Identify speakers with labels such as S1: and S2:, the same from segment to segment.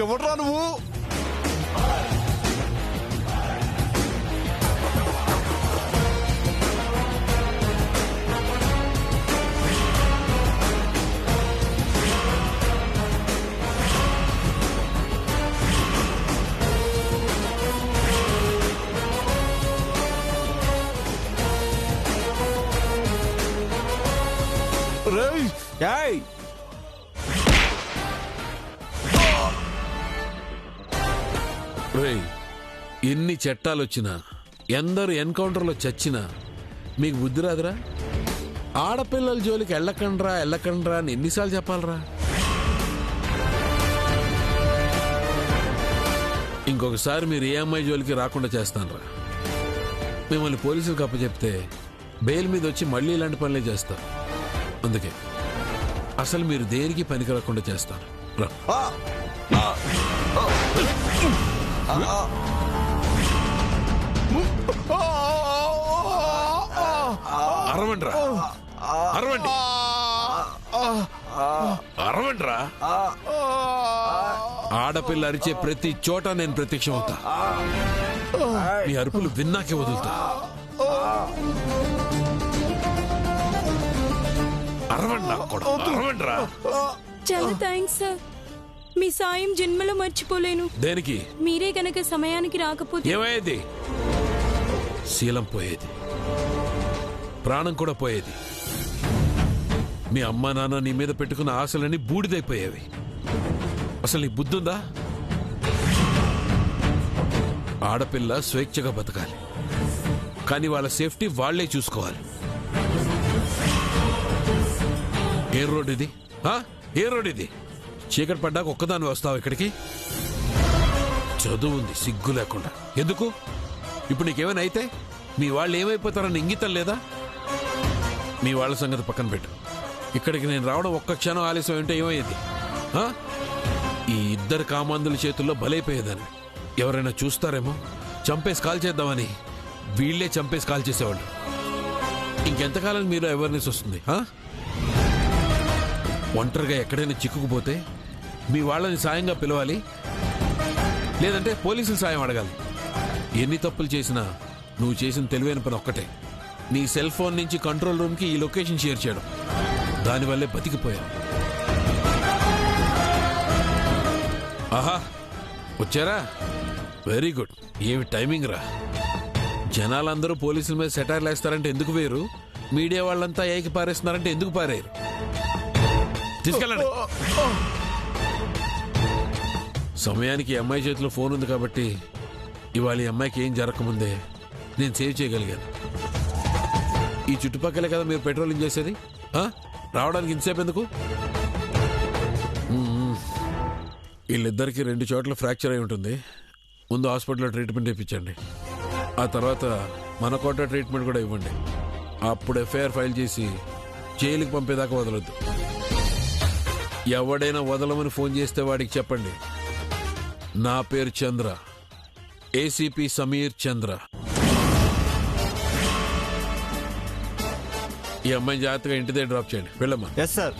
S1: ఎవడ్రా నువ్వు?
S2: ఎన్ని చట్టాలొచ్చినా ఎందరు ఎన్కౌంటర్లో చచ్చినా మీకు బుద్ధి రాదురా? ఆడపిల్లల జోలికి వెళ్ళకండ్రా అని ఎన్నిసార్లు చెప్పాలరా? ఇంకొకసారి మీరు ఏ అమ్మాయి జోలికి రాకుండా చేస్తానరా. మిమ్మల్ని పోలీసులకు అప్పచెప్తే బెయిల్ మీద వచ్చి మళ్ళీ ఇలాంటి పనులే చేస్తారు. అందుకే అసలు మీరు దేనికి పనికి రాకుండా చేస్తారు. అరవండ్రా, అరవండి, అరవండ్రా. ఆడపిల్ల అరిచే ప్రతి చోట నేను ప్రత్యక్షం అవుతా. మీ అరుపులు విన్నాకే వదులుతా.
S3: చాలా థ్యాంక్స్ సార్. మీ సాయం జన్మలో మర్చిపోలేను.
S2: దేనికి?
S3: మీరే గనక సమయానికి రాకపోతే
S2: ఏమయ్యేది? శీలం పోయేది, ప్రాణం కూడా పోయేది. మీ అమ్మా నాన్న నీ మీద పెట్టుకున్న ఆశలన్నీ బూడిదైపోయేవి. అసలు నీ బుద్ధుందా? ఆడపిల్ల స్వేచ్ఛగా బతకాలి, కానీ వాళ్ళ సేఫ్టీ వాళ్లే చూసుకోవాలి. ఏ రోడ్ ఇది? ఏ రోడ్ ఇది? చీకటి పడ్డాక ఒక్కదాన్ని వస్తావు ఇక్కడికి? చదువు ఉంది, సిగ్గు లేకుండా. ఎందుకు? ఇప్పుడు నీకేమైనా అయితే మీ వాళ్ళు ఏమైపోతారని ఇంగితం లేదా? మీ వాళ్ళ సంగతి పక్కన పెట్టు. ఇక్కడికి నేను రావడం ఒక్క క్షణం ఆలస్యం అంటే ఏమయ్యేది? ఈ ఇద్దరు కామాంధుల చేతుల్లో బలైపోయేదాన్ని. ఎవరైనా చూస్తారేమో, చంపేసి కాల్ చేద్దామని వీళ్లే చంపేసి కాల్ చేసేవాళ్ళు. ఇంకెంతకాలం మీరు అవేర్నెస్ వస్తుంది? ఒంటరిగా ఎక్కడైనా చిక్కుకుపోతే మీ వాళ్ళని సాయంగా పిలవాలి, లేదంటే పోలీసులు సాయం అడగాలి. ఎన్ని తప్పులు చేసినా నువ్వు చేసిన తెలివైన పని ఒక్కటే, నీ సెల్ ఫోన్ నుంచి కంట్రోల్ రూమ్కి ఈ లొకేషన్ షేర్ చేయడం. దానివల్లే బతికిపోయావు. ఆహా, వచ్చారా? Very good. ఏమి టైమింగ్ రా. జనాలందరూ పోలీసుల మీద సెటైర్లు వేస్తారంటే ఎందుకు వేరు, మీడియా వాళ్ళంతా ఏకి పారేస్తున్నారంటే ఎందుకు పారేరు? తీసుకెళ్ళండి. సమయానికి ఈ అమ్మాయి చేతిలో ఫోన్ ఉంది కాబట్టి ఇవాళ ఈ అమ్మాయికి ఏం జరగకముందే నేను సేవ్ చేయగలిగాను. ఈ చుట్టుపక్కలే కదా మీరు పెట్రోలింగ్ చేసేది. రావడానికి ఇంతసేపు ఎందుకు? వీళ్ళిద్దరికి 2 చోట్ల ఫ్రాక్చర్ అయి ఉంటుంది. ముందు హాస్పిటల్లో ట్రీట్మెంట్ ఇప్పించండి. ఆ తర్వాత మన కోట ట్రీట్మెంట్ కూడా ఇవ్వండి. అప్పుడు ఎఫ్ఐఆర్ ఫైల్ చేసి జైలుకి పంపేదాకా వదలొద్దు. ఎవడైనా వదలమని ఫోన్ చేస్తే వాడికి చెప్పండి, నా పేరు చంద్ర, ఏసీపీ సమీర్ చంద్ర. ఈ అమ్మాయిని జాగ్రత్తగా ఇంటి దగ్గర డ్రాప్ చేయండి. వెళ్ళమ్మా.
S1: Yes sir.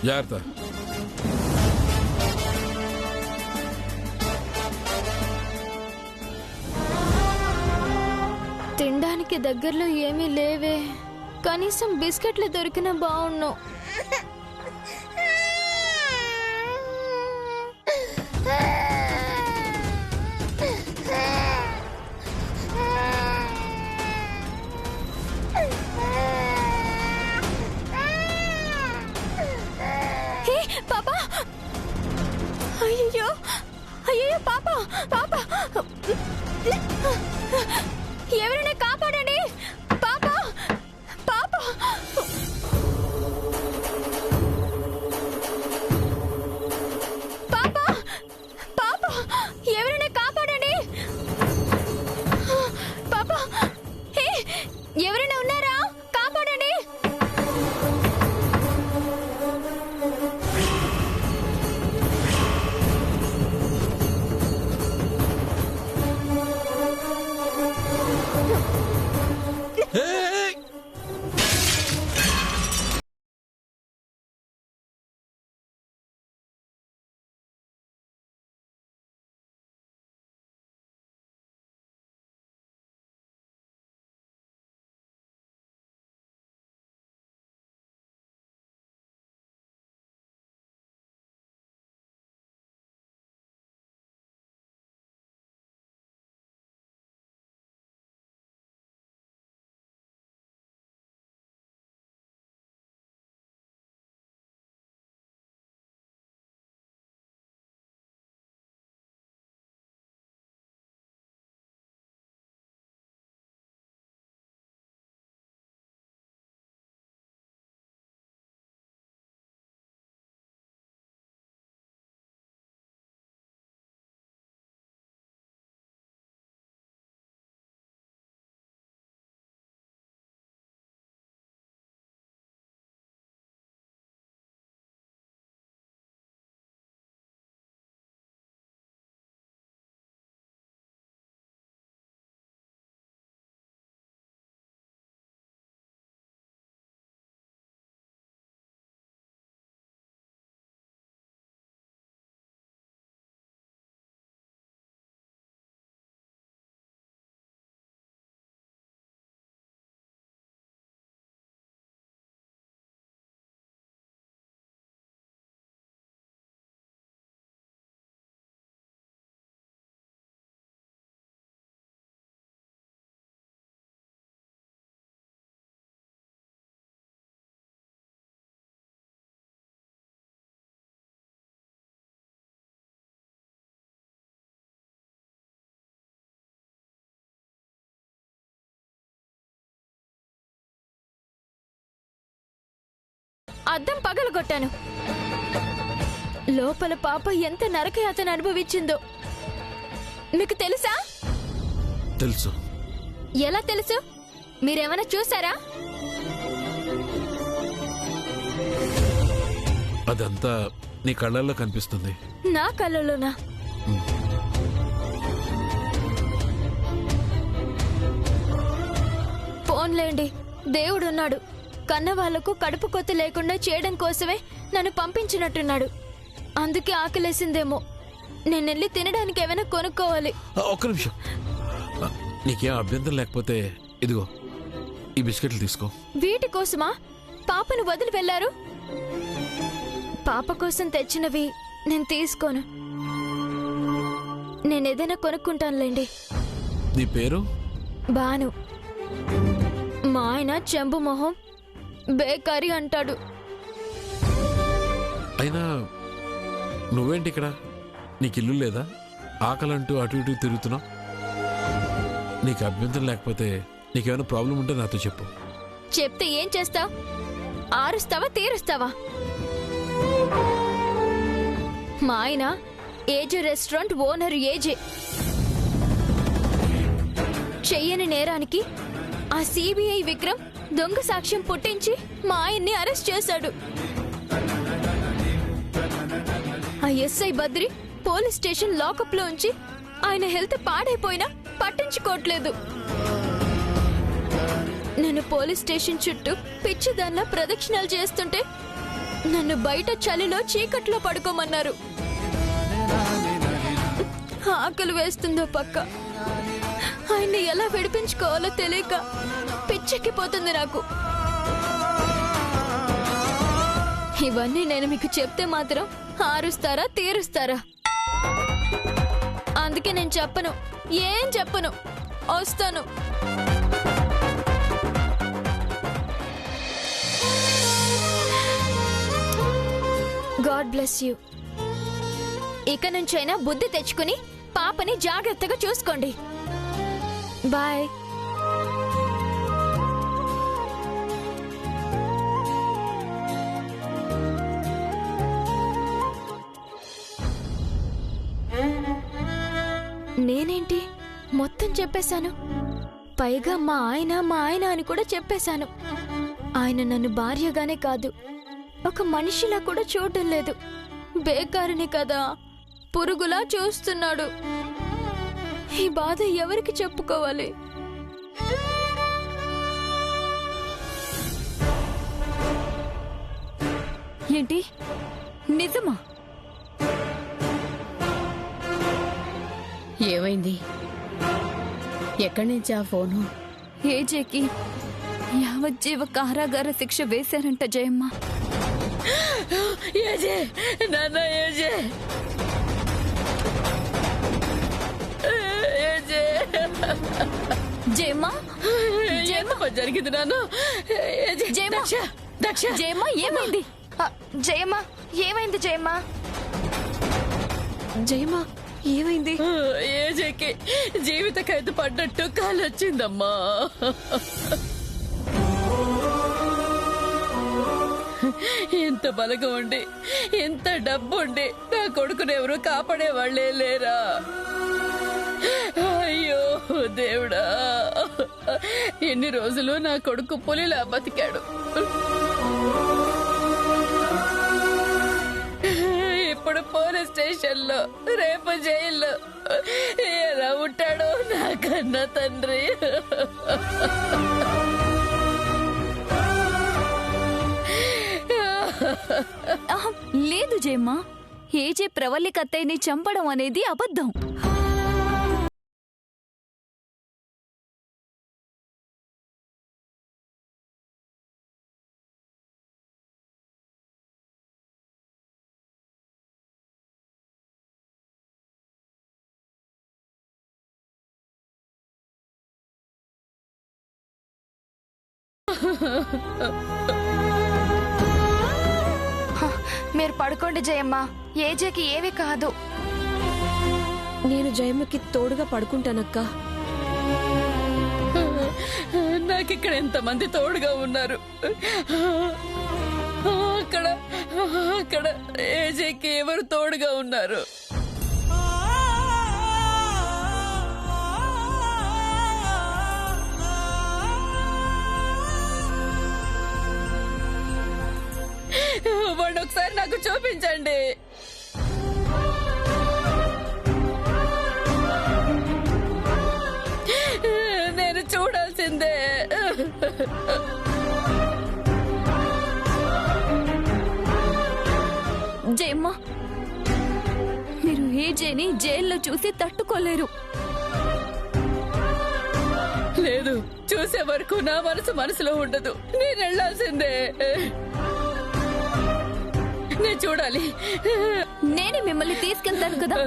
S2: జాగ్రత్త.
S4: తినడానికి దగ్గరలో ఏమీ లేవే. కనీసం బిస్కెట్లు దొరికినా బాగున్నావు.
S3: పాపా, అయ్యో అయ్యో పాపా, పాపా, ఎవరైనా కాపాడండి. పాపా, పాపా, పాపా, పాపా, ఎవరైనా కాపాడండి. పాపా, ఎవరైనా ఉన్నారా? కాపాడండి.
S4: అద్దం పగలగొట్టాను. లోపల పాప ఎంత నరకయాతన అనుభవించిందో మీకు తెలుసా?
S2: తెలుసు.
S4: ఎలా తెలుసు? మీరేమైనా చూసారా?
S2: అదంతా నీ కళ్ళల్లో కనిపిస్తుంది.
S4: నా కళ్ళలోనా? ఫోన్లేండి, దేవుడున్నాడు. కన్న వాళ్లకు కడుపు కొత్త లేకుండా చేయడం కోసమే నన్ను పంపించినట్టున్నాడు. అందుకే ఆకలేసిందేమో. నేనెళ్ళి తినడానికి ఏమైనా కొనుక్కోవాలి.
S2: ఒక్క నిమిషం. నీకేం అభ్యంతరం లేకపోతే ఇదిగో ఈ బిస్కెట్లు తీసుకో.
S4: వీటి కోసమా పాపను వదిలి వెళ్లారు? పాప కోసం తెచ్చినవి నేను తీసుకోను. నేనేదైనా కొనుక్కుంటానులేండి.
S2: నీ పేరు?
S4: బాను. మా ఆయన చెంబు మొహం బేకారీ అంటాడు.
S2: అయినా నువ్వేంటి ఇక్కడ? నీకు ఇల్లు లేదా? ఆకలంటూ అటు ఇటు తిరుగుతున్నావు. నీకు అభ్యంతరం లేకపోతే నీకేమైనా ప్రాబ్లం ఉంటే నాతో చెప్పు.
S4: చెప్తే ఏం చేస్తావు? ఆరుస్తావా తీరుస్తావా? మా ఆయన ఏజే రెస్టారెంట్ ఓనర్. ఏజే చెయ్యని నేరానికి ఆ సిబిఐ విక్రమ్ దొంగ సాక్ష్యం పుట్టించి మా ఆయన్ని అరెస్ట్ చేశాడు. ఆ SI Badri police station lockup లో ఉంచి ఆయన హెల్త్ పాడైపోయినా పట్టించుకోవట్లేదు. నేను పోలీస్ స్టేషన్ చుట్టూ పిచ్చిదాన్లా ప్రదక్షిణాలు చేస్తుంటే నన్ను బయట చలిలో చీకట్లో పడుకోమన్నారు. ఆకలి వేస్తుందో పక్క. ఆయన్ని ఎలా విడిపించుకోవాలో తెలియక పిచ్చెక్కిపోతుంది నాకు. ఇవన్నీ నేను మీకు చెప్తే మాత్రం ఆరుస్తారా తీరుస్తారా? అందుకే నేను చెప్పను, ఏం చెప్పను. వస్తాను. God bless you. ఇక నుంచైనా బుద్ధి తెచ్చుకుని పాపని జాగ్రత్తగా చూసుకోండి. బాయ్. నేనేంటి మొత్తం చెప్పేశాను. పైగా మా ఆయన అని కూడా చెప్పేశాను. ఆయన నన్ను భార్యగానే కాదు, ఒక మనిషిలా కూడా చూడటం లేదు. బేకారిని కదా, పురుగులా చూస్తున్నాడు. ఈ బాధ ఎవరికి చెప్పుకోవాలి?
S3: ఏంటి నిజమా?
S1: ఏమైంది? ఎక్కడి నుంచి ఆ ఫోను?
S3: ఏజేకి యావజ్జీవ కారాగార శిక్ష వేశారంట జయమ్మ.
S1: ఏజే, నాన్న ఏజే, ఏజే,
S3: జయమ్మ,
S1: జయమ్మ జరిగింది నాన్న.
S3: జయమ్మ,
S1: దక్ష, దక్ష,
S3: జయమ్మ ఏమైంది?
S4: జయమ్మ ఏమైంది? జయమ్మ,
S3: జయమ్మ ఏమైంది?
S1: ఏజేకి జీవిత ఖైదు పడ్డట్టు కాలొచ్చిందమ్మా. ఎంత బలగా ఉండి, ఎంత డబ్బు ఉండి నా కొడుకుని ఎవరు కాపాడే వాళ్ళే లేరా? అయ్యో దేవుడా, ఎన్ని రోజులు నా కొడుకు పులిలా బతికాడు. ఇప్పుడు పోలీస్ స్టేషన్ లో, రేపు జైల్లో ఎలా ఉంటాడో నా కన్నా తండ్రి.
S3: లేదు జయమ్మ, ఏజే ప్రవల్లి కత్తయ్యని చంపడం అనేది అబద్ధం.
S4: మీరు పడుకోండి జయమ్మ, ఏజేకి ఏమీ కాదు.
S3: నేను జయమ్మకి తోడుగా పడుకుంటానక్కా.
S1: నాకిక్కడ ఎంతమంది తోడుగా ఉన్నారు. ఇక్కడ ఏజేకి ఎవరు తోడుగా ఉన్నారు? వాడు ఒకసారి నాకు చూపించండి. నేను చూడాల్సిందే.
S3: జయమ్మ, మీరు ఏజేని జైల్లో చూసి తట్టుకోలేరు.
S1: లేదు, చూసే వరకు నా మనసులో ఉండదు. నేను వెళ్ళాల్సిందే. నేను చూడాలి.
S3: నేనే మిమ్మల్ని తీసుకెళ్తాను కదా.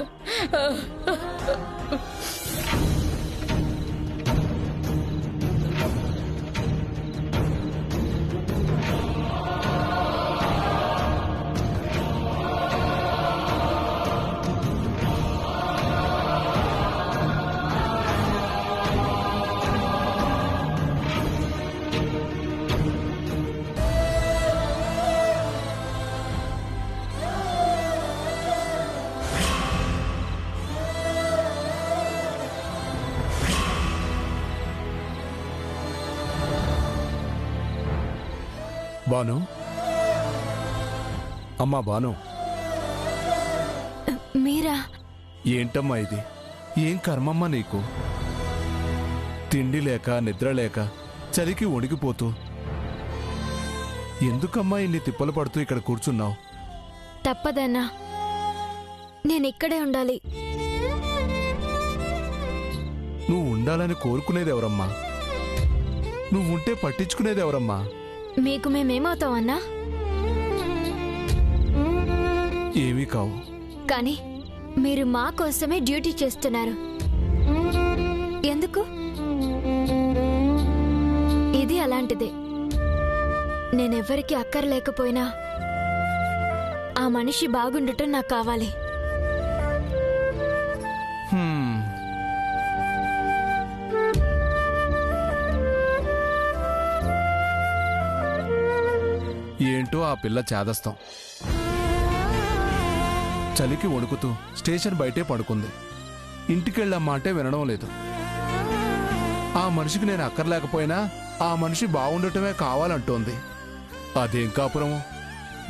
S5: బాను, అమ్మా బాను,
S4: మీరా?
S5: ఏంటమ్మా ఇది? ఏం కర్మమ్మా నీకు? తిండి లేక నిద్ర లేక చలికి వణికిపోతూ ఎందుకమ్మా ఇన్ని తిప్పలు పడుతూ ఇక్కడ కూర్చున్నావు?
S4: తప్పదన్నా, నేనిక్కడే ఉండాలి.
S5: నువ్వు ఉండాలని కోరుకునేది ఎవరమ్మా? నువ్వుంటే పట్టించుకునేది ఎవరమ్మా?
S4: మీకు మేమేమవుతామన్నా?
S5: ఏమీ కావు.
S4: కానీ మీరు మా కోసమే డ్యూటీ చేస్తున్నారు. ఎందుకు? ఇది అలాంటిదే. నేనెవ్వరికి అక్కర్లేకపోయినా ఆ మనిషి బాగుండటం నాకు కావాలి.
S5: హ్మ్. ఏంటో ఆ పిల్ల చేదస్తాం. చలికి వణుకుతూ స్టేషన్ బయటే పడుకుంది. ఇంటికెళ్ళమ్మా అంటే వినడం లేదు. ఆ మనిషికి నేను అక్కర్లేకపోయినా ఆ మనిషి బాగుండటమే కావాలంటోంది. అదేం కాపురమో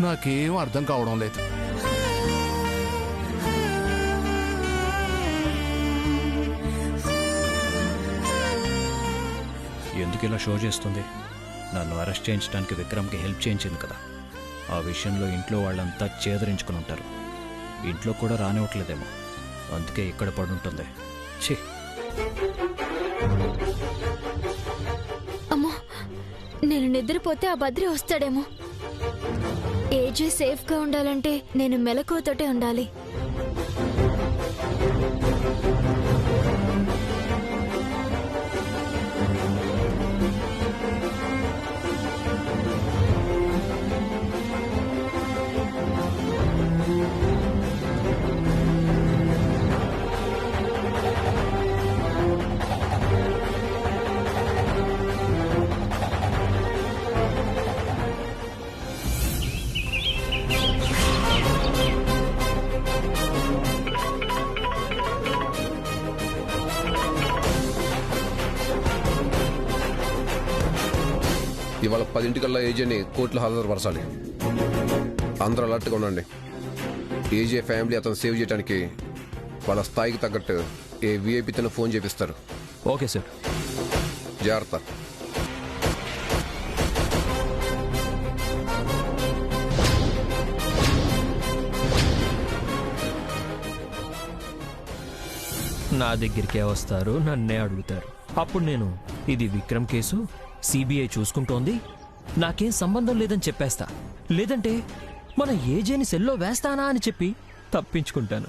S5: నాకేం అర్థం కావడం లేదు.
S6: ఎందుకు ఇలా షో చేస్తుంది? నన్ను అరెస్ట్ చేయించడానికి విక్రమ్కి హెల్ప్ చేయించింది కదా. ఆ విషయంలో ఇంట్లో వాళ్ళంతా చేదరించుకుని ఉంటారు. ఇంట్లో కూడా రానివ్వట్లేదేమో, అందుకే ఇక్కడ పడుంటుంది. ఛీ,
S4: అమ్మో, నేను నిద్రపోతే ఆ బద్రి వస్తాడేమో. ఏజే సేఫ్గా ఉండాలంటే నేను మెలకువతోటే ఉండాలి.
S7: ఇవాళ 10 ఏజేని కోర్టులో హాజరుపరచాలి. అందరూ అలర్ట్గా ఉండండి. ఏజే ఫ్యామిలీ అతను సేవ్ చేయడానికి వాళ్ళ స్థాయికి తగ్గట్టు ఏ విఐపి తను ఫోన్ చేపిస్తారు.
S6: Okay sir.
S7: జాగ్రత్త.
S8: నా దగ్గరికే వస్తారు, నన్నే అడుగుతారు. అప్పుడు నేను ఇది విక్రమ్ కేసు, సిబిఐ చూసుకుంటోంది, నాకేం సంబంధం లేదని చెప్పేస్తా. లేదంటే మన ఏజేని సెల్లో వేస్తానా అని చెప్పి తప్పించుకుంటాను.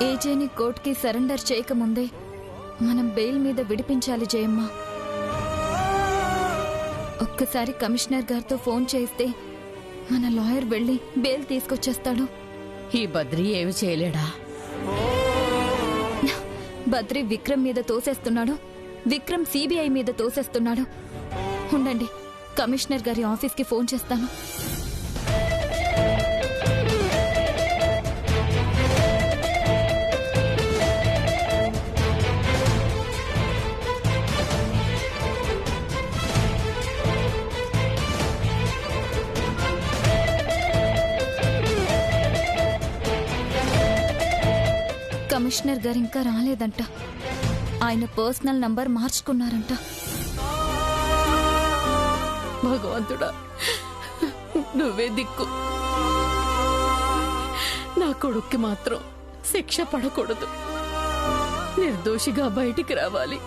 S3: ఏజేని కోర్టుకి సరెండర్ చేయకముందే మనం బెయిల్ మీద విడిపించాలి జయమ్మ. ఒక్కసారి కమిషనర్ గారితో ఫోన్ చేస్తే మన లాయర్ వెళ్ళి బెయిల్ తీసుకొచ్చేస్తాడు.
S1: ఈ బద్రి ఏమి చేయలేడా?
S3: బద్రి విక్రమ్ మీద తోసేస్తున్నాడు, విక్రమ్ సిబిఐ మీద తోసేస్తున్నాడు. ఉండండి, కమిషనర్ గారి ఆఫీస్కి ఫోన్ చేస్తాను. కమిషనర్ గారు ఇంకా రాలేదంట. ఆయన పర్సనల్ నంబర్ మార్చుకున్నారంట.
S1: భగవంతుడా, నువ్వే దిక్కు. నా కొడుక్కి మాత్రం శిక్ష పడకూడదు, నిర్దోషిగా బయటికి రావాలి.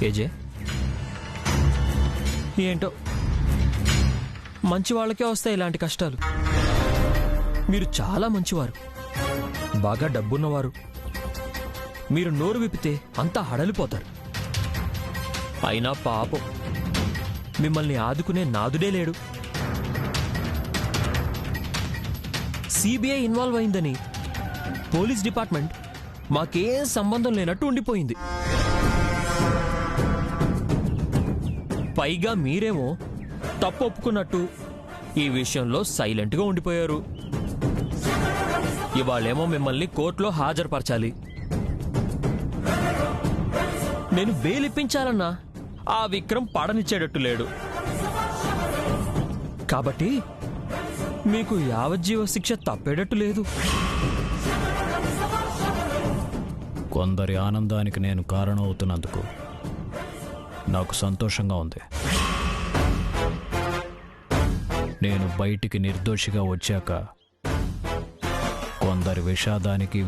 S8: ఏజే, ఏంటో మంచి వాళ్ళకే వస్తాయి ఇలాంటి కష్టాలు. మీరు చాలా మంచివారు, బాగా డబ్బున్నవారు. మీరు నోరు విప్పితే అంతా హడలిపోతారు. అయినా పాపం, మిమ్మల్ని ఆదుకునే నాదుడే లేడు. సిబిఐ ఇన్వాల్వ్ అయిందని పోలీస్ డిపార్ట్మెంట్ మాకేం సంబంధం లేనట్టు ఉండిపోయింది. పైగా మీరేమో తప్పు ఒప్పుకున్నట్టు ఈ విషయంలో సైలెంట్గా ఉండిపోయారు. ఇవాళేమో మిమ్మల్ని కోర్టులో హాజరుపరచాలి. నేను బెయిల్ ఇప్పించాలన్నా ఆ విక్రమ్ పడనిచ్చేటట్టు లేడు. కాబట్టి మీకు యావజ్జీవ శిక్ష తప్పేటట్టు లేదు.
S6: కొందరి ఆనందానికి నేను కారణమవుతున్నందుకు నాకు సంతోషంగా ఉంది. నేను బయటికి నిర్దోషిగా వచ్చాక కొందరి విషాదానికి